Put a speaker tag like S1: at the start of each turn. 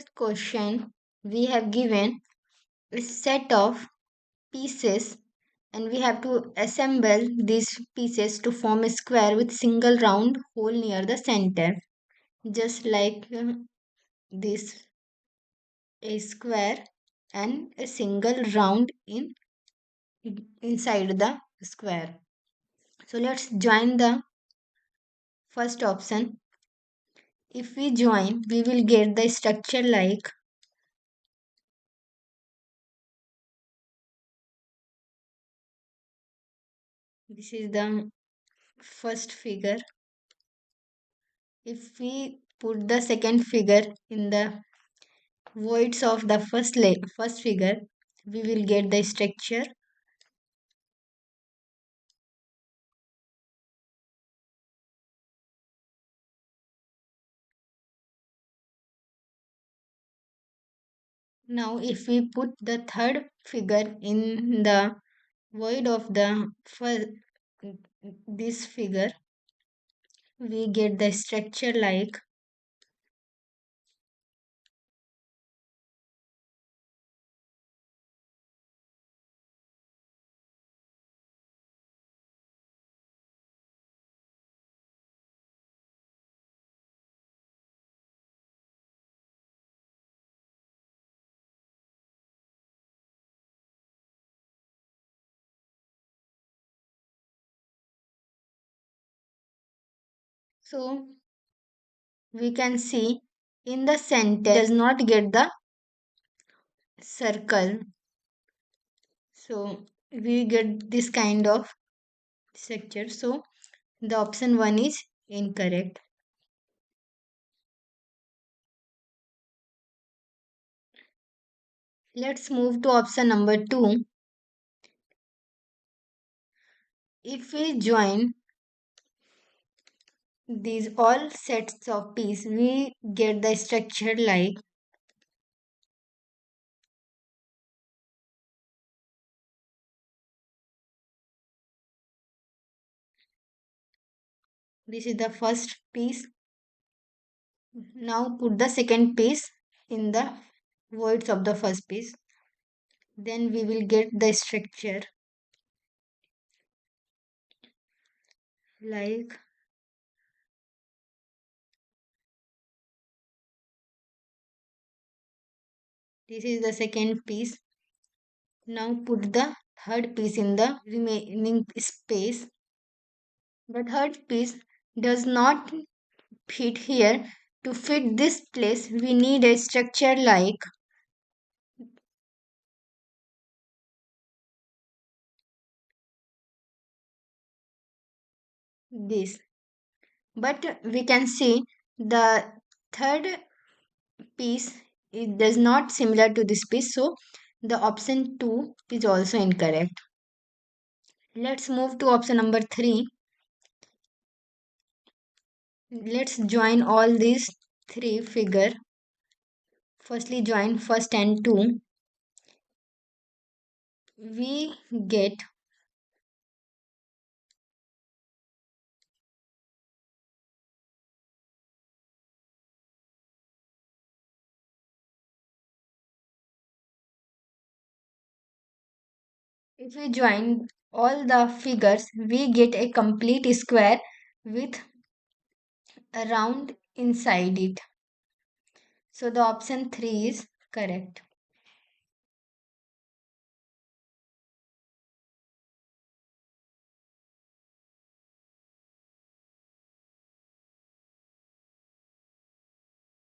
S1: this question, we have given a set of pieces and we have to assemble these pieces to form a square with single round hole near the center. Just like this, a square and a single round inside the square. So let's join the first option. If we join, we will get the structure like this is the first figure. If we put the second figure in the voids of the first figure, we will get the structure. Now, if we put the third figure in the void of the first, this figure, we get the structure like so. We can see in the center does not get the circle, so we get this kind of structure. So the option 1 is incorrect. Let's move to option number 2. If we join these all sets of pieces, we get the structure like this is the first piece. Now put the second piece in the voids of the first piece. Then we will get the structure like this is the second piece. Now put the third piece in the remaining space. The third piece does not fit here. To fit this place, we need a structure like this. But we can see the third piece it does not similar to this piece, so the option 2 is also incorrect. Let's move to option number 3. Let's join all these three figure. Firstly join first and 2. We get if we join all the figures, we get a complete square with a round inside it. So the option 3 is correct.